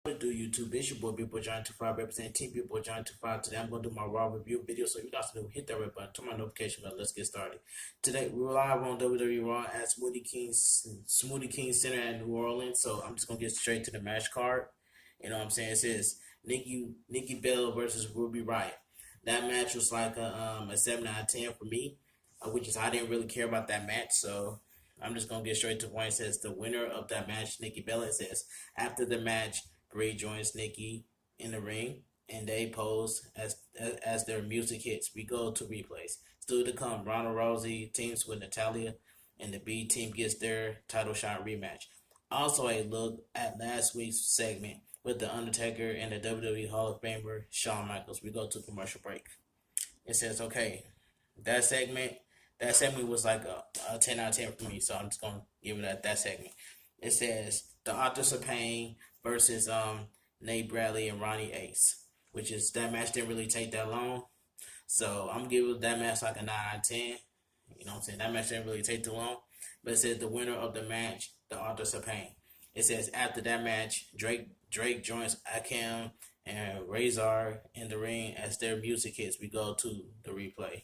What do YouTube? It's your boy Big Boy John 25 representing Team Big Boy John 25. Today I'm gonna do my Raw review video. So you guys know hit that red button, turn my notification bell. Let's get started. Today we're live on WWE Raw at Smoothie King Center in New Orleans. So I'm just gonna get straight to the match card. You know what I'm saying? It says Nikki Bella versus Ruby Riott. That match was like a 7 out of 10 for me, which is I didn't really care about that match. So I'm just gonna get straight to the point. It says the winner of that match, Nikki Bella. It says after the match, Bray joins Nikki in the ring, and they pose as their music hits. We go to replays. Still to come, Ronda Rousey teams with Natalya, and the B team gets their title shot rematch. Also, a look at last week's segment with The Undertaker and the WWE Hall of Famer Shawn Michaels. We go to commercial break. It says, okay, that segment was like a 10 out of 10 for me, so I'm just going to give it that segment. It says, the Authors of Pain versus Nate Bradley and Ronnie Ace, which is that match didn't really take that long. So I'm giving that match like a 9 out of 10. You know what I'm saying? That match didn't really take too long. But it says the winner of the match, the Authors of Pain. It says after that match, Drake joins Akam and Razor in the ring as their music hits. We go to the replay.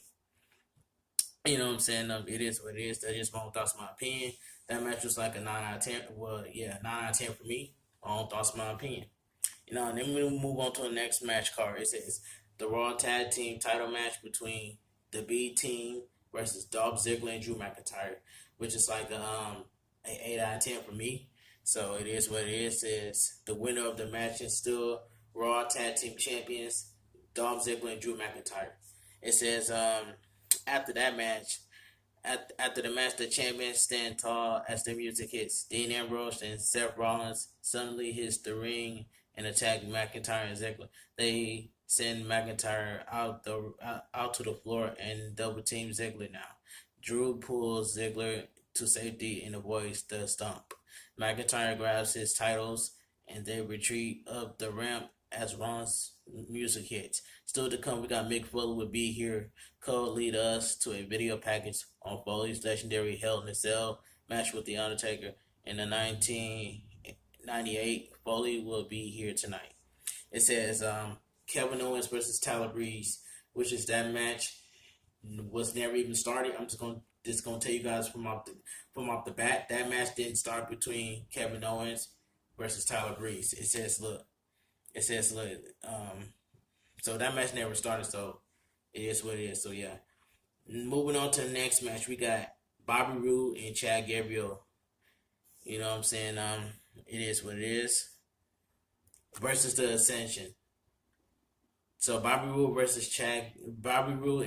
You know what I'm saying? It is what it is. That's just my own thoughts, my opinion. That match was like a 9 out of 10. Well, yeah, 9 out of 10 for me. My own thoughts, my opinion. You know, and then we move on to the next match card. It says the Raw Tag Team title match between the B Team versus Dolph Ziggler and Drew McIntyre, which is like an 8 out of 10 for me. So it is what it is. It's the winner of the match is still Raw Tag Team Champions, Dolph Ziggler and Drew McIntyre. It says after that match, after the match, the champions stand tall as the music hits. Dean Ambrose and Seth Rollins suddenly hits the ring and attack McIntyre and Ziggler. They send McIntyre out to the floor and double team Ziggler now. Drew pulls Ziggler to safety and avoids the stomp. McIntyre grabs his titles and they retreat up the ramp as Rollins' music hits. Still to come, we got Mick Foley will be here. Cole lead us to a video package on Foley's legendary Hell in a Cell match with The Undertaker. In the 1998, Foley will be here tonight. It says Kevin Owens versus Tyler Breeze, which is that match was never even started. I'm just gonna tell you guys from off the bat, that match didn't start between Kevin Owens versus Tyler Breeze. It says look. So that match never started, so it is what it is. So yeah. Moving on to the next match, we got Bobby Roode and Chad Gabriel. You know what I'm saying? It is what it is. Versus the Ascension. So Bobby Roode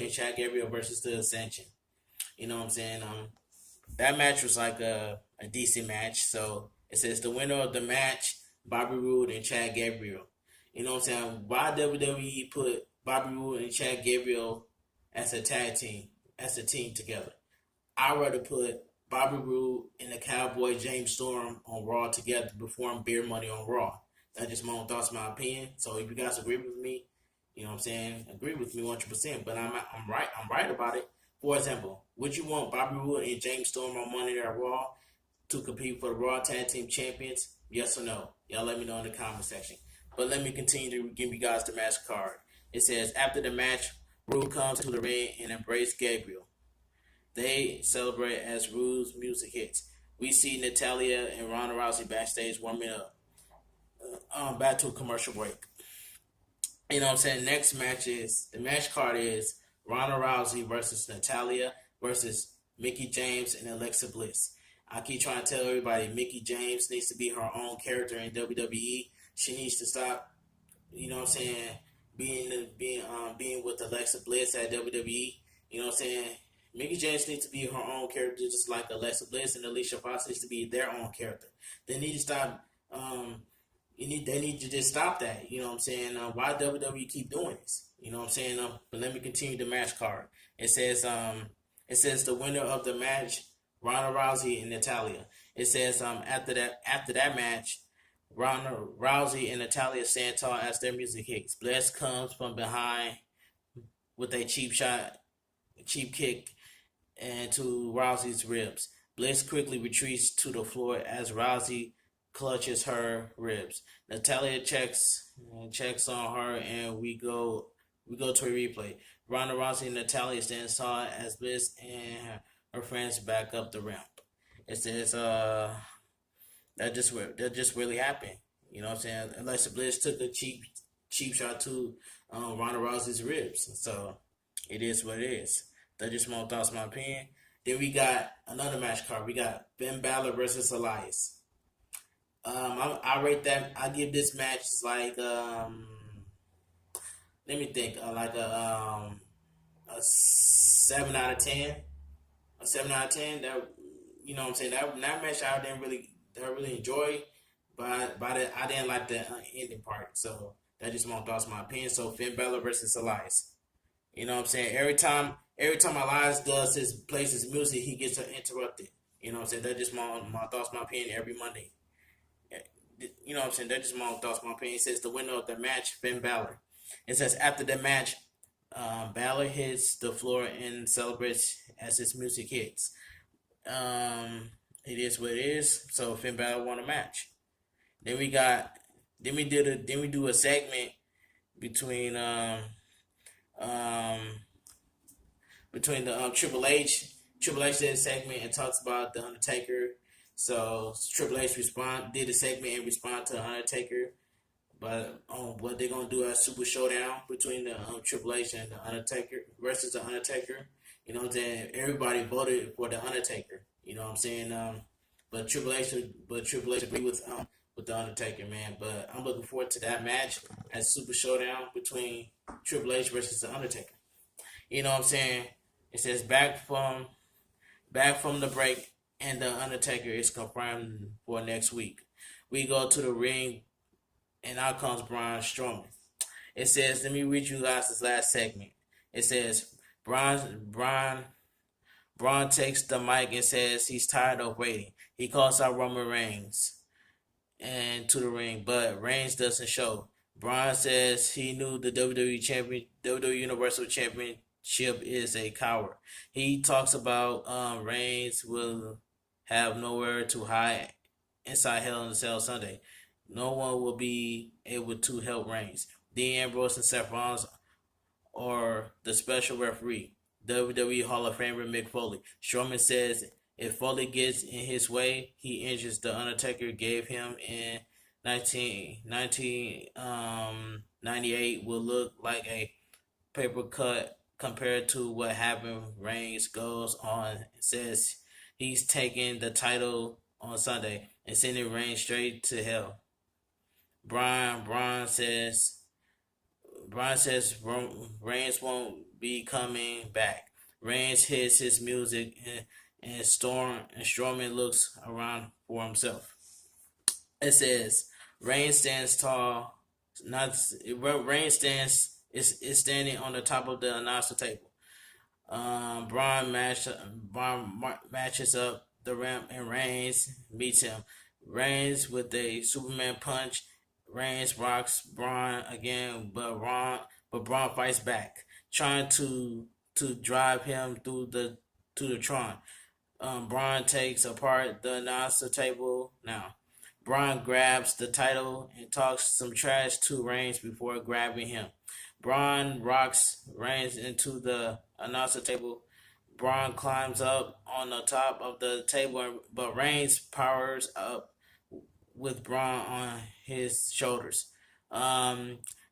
and Chad Gabriel versus the Ascension. You know what I'm saying? That match was like a decent match. So it says the winner of the match, Bobby Roode and Chad Gabriel. You know what I'm saying? Why WWE put Bobby Roode and Chad Gabriel as a tag team, as a team together? I'd rather put Bobby Roode and the Cowboy James Storm on Raw together to perform Beer Money on Raw. That's just my own thoughts, my opinion. So if you guys agree with me, you know what I'm saying? Agree with me 100%. But I'm right about it. For example, would you want Bobby Roode and James Storm on Monday Night Raw to compete for the Raw Tag Team Champions? Yes or no? Y'all let me know in the comment section. But let me continue to give you guys the match card. It says, after the match, Roode comes to the ring and embraces Gabriel. They celebrate as Roode's music hits. We see Natalya and Ronda Rousey backstage warming up. Back to a commercial break. You know what I'm saying? The match card is Ronda Rousey versus Natalya versus Mickie James and Alexa Bliss. I keep trying to tell everybody Mickie James needs to be her own character in WWE. She needs to stop, you know what I'm saying, being with Alexa Bliss at WWE. You know what I'm saying? Mickie James needs to be her own character, just like Alexa Bliss and Alicia Fox needs to be their own character. They need to stop. They need to just stop that. You know what I'm saying? Why WWE keep doing this? You know what I'm saying? But let me continue the match card. It says the winner of the match, Ronda Rousey and Natalya. It says after that match, Ronda Rousey and Natalya stand tall as their music hits. Bliss comes from behind with a cheap kick, and to Rousey's ribs. Bliss quickly retreats to the floor as Rousey clutches her ribs. Natalia checks on her, and we go to a replay. Ronda Rousey and Natalia stands tall as Bliss and her friends back up the ramp. It says that just really happened. You know what I'm saying? Alexa Bliss took a cheap shot to Ronda Rousey's ribs. So it is what it is. That just my thoughts, my opinion. Then we got another match card. We got Finn Balor versus Elias. I rate that. I give this match like let me think, like a 7 out of 10. A 7 out of 10. That, you know what I'm saying, that match I didn't really enjoy, but I didn't like the ending part. So that just my thoughts, my opinion. So Finn Balor versus Elias. You know what I'm saying? Every time Elias plays his music, he gets interrupted. You know what I'm saying? That's just my thoughts, my opinion every Monday. You know what I'm saying? That's just my thoughts, my opinion. It says the winner of the match, Finn Balor. It says after the match, Balor hits the floor and celebrates as his music hits. It is what it is. So Finn Balor won a match. Then we do a segment between um between the Triple H did a segment and talks about the Undertaker. So Triple H did a segment and respond to the Undertaker, but what they're gonna do as Super Showdown between the Triple H and the Undertaker versus the Undertaker. You know what I'm saying? Everybody voted for the Undertaker. You know what I'm saying? But Triple H agreed with the Undertaker, man. But I'm looking forward to that match as Super Showdown between Triple H versus the Undertaker. You know what I'm saying? It says back from the break, and the Undertaker is confirmed for next week. We go to the ring, and out comes Braun Strowman. It says, let me read you guys this last segment. It says, Braun takes the mic and says he's tired of waiting. He calls out Roman Reigns and to the ring, but Reigns doesn't show. Braun says he knew the WWE Universal Championship is a coward. He talks about Reigns will have nowhere to hide inside Hell in a Cell Sunday. No one will be able to help Reigns. Dean Ambrose and Seth Rollins are the special referee. WWE Hall of Famer Mick Foley. Strowman says if Foley gets in his way, he injures the Undertaker gave him in 1998 will look like a paper cut compared to what happened. Reigns goes on and says he's taking the title on Sunday and sending Reigns straight to hell. Braun says Reigns won't be coming back. Reigns hits his music and Strowman looks around for himself. It says Reigns stands tall. Reigns is standing on the top of the announcer table. Braun matches up the ramp and Reigns meets him. Reigns with a Superman punch. Reigns rocks Braun again, but Braun fights back, trying to drive him to the Tron. Braun takes apart the announcer table now. Braun grabs the title and talks some trash to Reigns before grabbing him. Braun rocks Reigns into the announcer table. Braun climbs up on the top of the table, but Reigns powers up with Braun on his shoulders.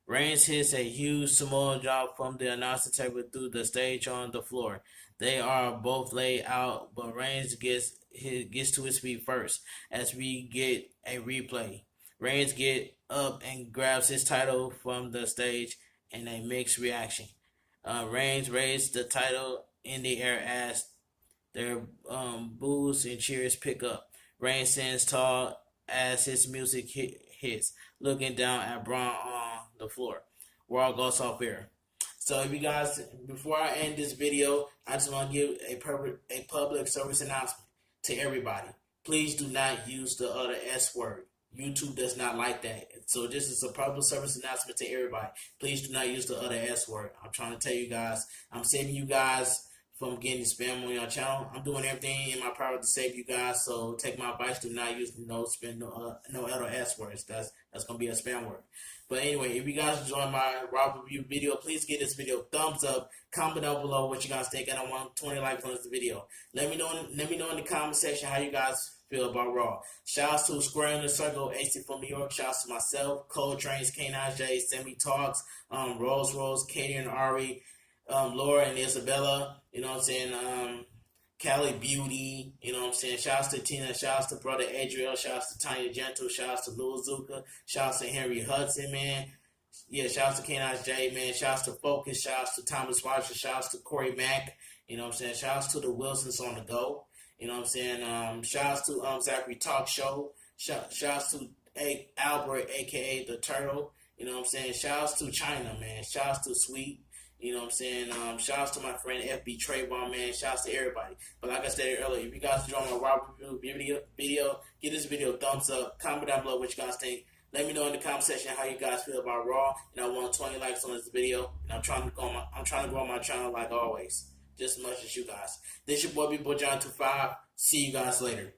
Reigns hits a huge Samoa drop from the announcer table through the stage on the floor. They are both laid out, but Reigns gets to his feet first as we get a replay. Reigns gets up and grabs his title from the stage in a mixed reaction. Reigns raised the title in the air as their boos and cheers pick up. Reigns stands tall as his music hits, looking down at Braun on the floor. Raw goes off air. So if you guys, before I end this video, I just want to give a public service announcement to everybody. Please do not use the other S word. YouTube does not like that. So this is a public service announcement to everybody. Please do not use the other S word. I'm trying to tell you guys, I'm saving you guys from getting spam on your channel. I'm doing everything in my power to save you guys. So take my advice: do not use no other S words. That's gonna be a spam word. But anyway, if you guys enjoy my Raw review video, please give this video a thumbs up. Comment down below what you guys think, and I want 20 likes on this video. Let me know in the comment section how you guys feel about Raw. Shouts to Square in the Circle, AC from New York. Shouts to myself, Cold Trains, K9J, Semi Talks, Rose, Katie and Ari, Laura and Isabella. You know what I'm saying? Cali Beauty, you know what I'm saying? Shouts to Tina, shouts to Brother Adriel, shouts to Tanya Gentle, shouts to Lil Zuka, shouts to Henry Hudson, man. Yeah, shouts to K9J, man. Shouts to Focus, shouts to Thomas Watcher, shouts to Corey Mack, you know what I'm saying? Shouts to the Wilsons on the go, you know what I'm saying? Shouts to Zachary Talk Show, shouts to Albert, aka the Turtle, you know what I'm saying? Shouts to China, man. Shouts to Sweet. You know what I'm saying? Shouts to my friend FB Trayvon, man. Shouts to everybody. But like I said earlier, if you guys enjoy my Raw review video, give this video a thumbs up. Comment down below what you guys think. Let me know in the comment section how you guys feel about Raw. And I want 20 likes on this video. And I'm trying to grow my channel like always, just as much as you guys. This your boy, Big Boy John 25. See you guys later.